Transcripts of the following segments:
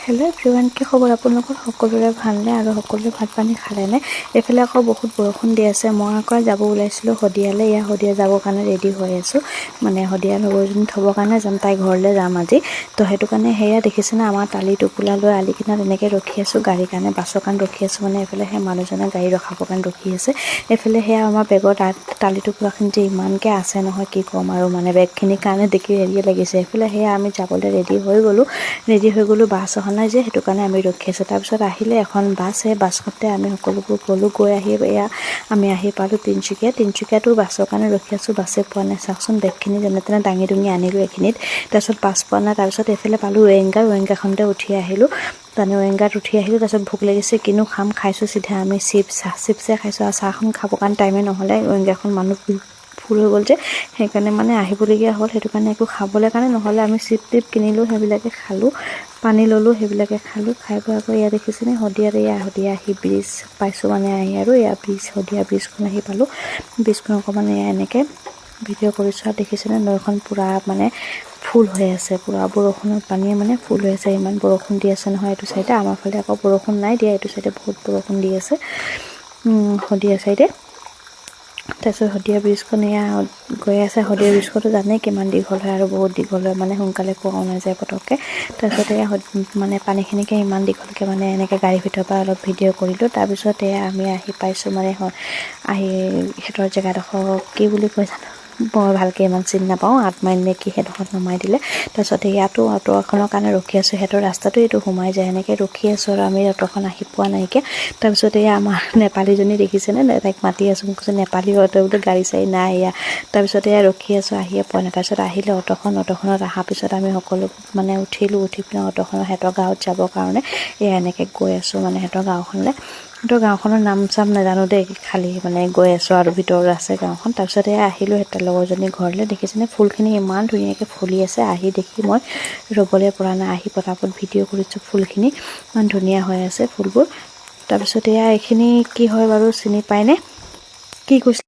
Hello' everyone, কি খবৰ আপোনালোকৰ? সকলোৰে ভালনে আৰু সকলোৰে ভাত পানী খালেনে? এইফালে আকৌ বহুত বৰষুণ দি আছে। মই আকৌ যাব ওলাইছিলোঁ শদিয়ালৈ। শদিয়া যাবৰ কাৰণে ৰেডি হৈ আছোঁ, মানে শদিয়া লগৰজনী থ'বৰ কাৰণে যাম, তাই ঘৰলৈ যাম আজি। তো সেইটো কাৰণে সেয়া দেখিছেনে, আমাৰ টালি টোপোলা লৈ আলি কিনাৰত এনেকৈ ৰখি আছোঁ গাড়ীৰ কাৰণে, বাছৰ কাৰণে ৰখি আছোঁ। মানে এইফালে সেই মানুহজনে গাড়ী ৰখাবৰ কাৰণে ৰখি আছে। এইফালে সেয়া আমাৰ বেগৰ টালি টোপোলাখিনি যে ইমানকৈ আছে নহয়, কি ক'ম আৰু, মানে বেগখিনিৰ কাৰণে দেখি হেৰিয়ে লাগিছে। এইফালে সেয়া আমি যাবলৈ ৰেডি হৈ গ'লোঁ। বাছ অহা নাই যে, সেইটো কাৰণে আমি ৰখি আছোঁ। তাৰপিছত আহিলে এখন বাছ, সেই বাছখনতে আমি সকলোবোৰ গ'লোঁ। গৈ আহি আমি আহি পালোঁ তিনিচুকীয়াতো বাছৰ কাৰণে ৰখি আছোঁ, বাছে পোৱা নাই। চাওকচোন, বেগখিনি যেনে তেনে দাঙি আনিলোঁ এইখিনিত। তাৰপিছত বাছ পোৱা নাই। তাৰপিছত এইফালে পালোঁ ৱেংগাখনতে উঠি আহিলোঁ। ৱেংগাত উঠি আহিলোঁ। তাৰপিছত ভোক লাগিছে, কিনো খাম, খাইছোঁ চিধা আমি চিপছে খাইছোঁ। আৰু চাহখন খাবৰ কাৰণে টাইমে নহ'লে, ৱেংগাখন মানুহ ফুল হৈ গ'ল যে, সেইকাৰণে মানে আহিবলগীয়া হ'ল। সেইটো কাৰণে একো খাবলৈ কাৰণে নহ'লে, আমি চিপ টিপ কিনিলোঁ, সেইবিলাকে খালোঁ, পানী ল'লোঁ, সেইবিলাকে খালোঁ। খাই বৈ আকৌ ইয়াত দেখিছেনে, শদিয়া আহি ব্ৰিজ পাইছোঁ, মানে আহি আৰু শদিয়া ব্ৰিজখন আহি পালোঁ। ব্ৰিজখন অকণমান এনেকৈ ভিডিঅ' কৰিছোঁ আৰু দেখিছেনে, নৈখন পূৰা মানে ফুল হৈ আছে, পূৰা বৰষুণৰ পানীয়ে মানে ফুল হৈ আছে। ইমান বৰষুণ দি আছে নহয় এইটো চাইডে। আমাৰ ফালে আকৌ বৰষুণ নাই দিয়া, এইটো চাইডে বহুত বৰষুণ দি আছে শদিয়া চাইডে। তাৰপিছত শদিয়া ব্ৰিজখন গৈ আছে। শদিয়া ব্ৰিজখনতো জানেই কিমান দীঘল হয়, আৰু বহুত দীঘল হয়, মানে সোনকালে পোৱাও নাযায় পটককৈ। তাৰপিছত মানে পানীখিনিকে ইমান দীঘলকৈ মানে এনেকৈ গাড়ীৰ ভিতৰৰ পৰা অলপ ভিডিঅ' কৰিলোঁ। তাৰপিছত আমি আহি পাইছোঁ, মানে আহি সিহঁতৰ জেগাডোখৰ কি বুলি কয় জানো, মই ভালকৈ ইমান চিনি নাপাওঁ, 8 মাইল নে কি, সেইডোখৰত নমাই দিলে। তাৰপিছত ইয়াতো অটো এখনৰ কাৰণে ৰখি আছোঁ। সিহঁতৰ ৰাস্তাটো এইটো সোমাই যায়, এনেকৈ ৰখি আছোঁ আৰু আমি অটোখন আহি পোৱা নাইকিয়া। তাৰপিছত আমাৰ নেপালীজনী দেখিছেনে, তাইক মাতি আছোঁ, মোক কৈছে নেপালী অটো বোলো, গাড়ী চাড়ী নাই তাৰপিছত ৰখি আছোঁ, আহিয়ে পোৱা নাই। তাৰপিছত আহিলে অটোখনত অহাৰ পিছত আমি সকলো মানে উঠি পিনে অটোখনত সিহঁতৰ গাঁৱত যাবৰ কাৰণে এনেকৈ গৈ আছোঁ, মানে সিহঁতৰ গাঁওখনৰ নাম চাম নাজানো দেই, খালী মানে গৈ আছোঁ আৰু ভিতৰত আছে গাঁওখন। তাৰপিছত আহিলোঁ সিহঁতৰ লগৰজনী ঘৰলৈ। দেখিছেনে, ফুলখিনি ইমান ধুনীয়াকৈ ফুলি আছে। আহি দেখি মই ৰ'বলৈ পৰা নাই, আহি পটাপট ভিডিঅ' কৰিছোঁ। ফুলখিনি ইমান ধুনীয়া হৈ আছে ফুলবোৰ। তাৰপিছত এইখিনি কি হয় বাৰু চিনি পায়নে? কি কৈছে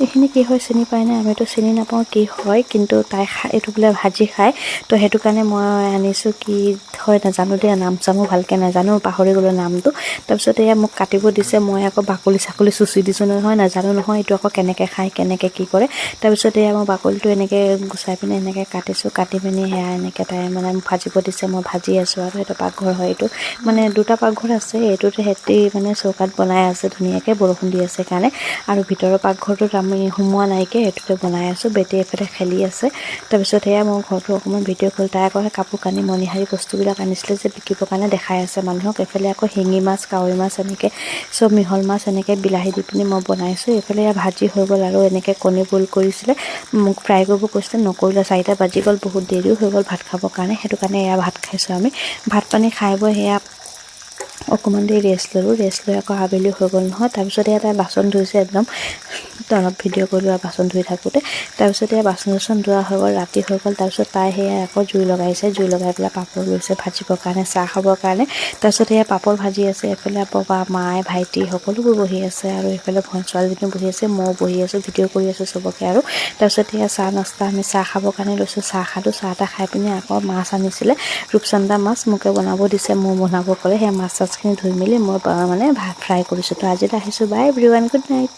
এইখিনি কি হয় চিনি পায়নে? আমিতো চিনি নাপাওঁ কি হয়, কিন্তু তাই এইটো বোলে ভাজি খায়। তো সেইটো কাৰণে মই আনিছোঁ, কি হয় নাজানো দেই, নাম চামো ভালকৈ নাজানো, পাহৰি গ'লোঁ নামটো। তাৰপিছত মোক কাটিব দিছে, মই আকৌ বাকলি চাকলি চুচি দিছোঁ নহয়, নাজানো নহয় এইটো আকৌ কেনেকৈ খায়, কেনেকৈ কি কৰে। তাৰপিছত মই বাকলিটো এনেকৈ গুচাই পিনে এনেকৈ কাটিছোঁ। কাটি পিনি এনেকৈ তাই মানে ভাজিব দিছে, মই ভাজি আছোঁ। আৰু সেইটো পাকঘৰ হয়, এইটো মানে 2টা পাকঘৰ আছে। এইটোত সিহঁতি মানে চৌকাত বনাই আছে ধুনীয়াকৈ, বৰষুণ দি আছে কাৰণে। আৰু ভিতৰৰ পাকঘৰটোত আমি সোমোৱা নাইকিয়া, সেইটোতে বনাই আছোঁ। বেটী এফালে খেলি আছে। তাৰপিছত মই ঘৰটো অকণমান ভিডিঅ' কৰি, তাই আকৌ কাপোৰ কানি মণিহাৰী বস্তুবিলাক আনিছিলে যে বিকিবৰ কাৰণে, দেখাই আছে মানুহক। এইফালে আকৌ শিঙি মাছ, কাৱৈ মাছ, এনেকৈ চব মিহল মাছ এনেকৈ বিলাহী দি পিনি মই বনাইছোঁ। এইফালে ভাজি হৈ গ'ল। আৰু এনেকৈ কণী বইল কৰিছিলে, মোক ফ্ৰাই কৰিব কৈছিলে, নকৰিলে। 4টা বাজি গ'ল, বহুত দেৰিও হৈ গ'ল ভাত খাবৰ কাৰণে। সেইটো কাৰণে ভাত খাইছোঁ আমি। ভাত পানী খাই বৈ অকণমান দেৰি ৰেষ্ট ল'লোঁ। ৰেষ্ট লৈ আকৌ আবেলি হৈ গ'ল নহয়। তাৰপিছত তাই বাচন ধুইছে, একদম অলপ ভিডিঅ' কৰিলোঁ আৰু বাচন ধুই থাকোঁতে। তাৰপিছত বাচন চাচন ধোৱা হৈ গ'ল, ৰাতি হৈ গ'ল। তাৰপিছত তাই আকৌ জুই লগাইছে, জুই লগাই পেলাই পাপৰ লৈছে ভাজিবৰ কাৰণে, চাহ খাবৰ কাৰণে। তাৰপিছত পাপৰ ভাজি আছে। এইফালে পাপা, মায়ে, ভাইটি সকলোবোৰ বহি আছে। আৰু এইফালে ছোৱালীজনীও বহি আছে, ময়ো বহি আছোঁ, ভিডিঅ' কৰি আছোঁ চবকে। আৰু তাৰপিছত চাহ নাস্তা, আমি চাহ খাবৰ কাৰণে লৈছোঁ, চাহ খালোঁ। চাহ তাহ খাই পিনি আকৌ মাছ আনিছিলে, ৰূপচন্দা মাছ, মোকে বনাব দিছে, মই বনাব ক'লে। সেই মাছ চাছখিনি ধুই মেলি মই মানে ভাত ফ্ৰাই কৰিছোঁ। তো আজিলৈ আহিছোঁ, বাই এভৰিৱান, গুড নাইট।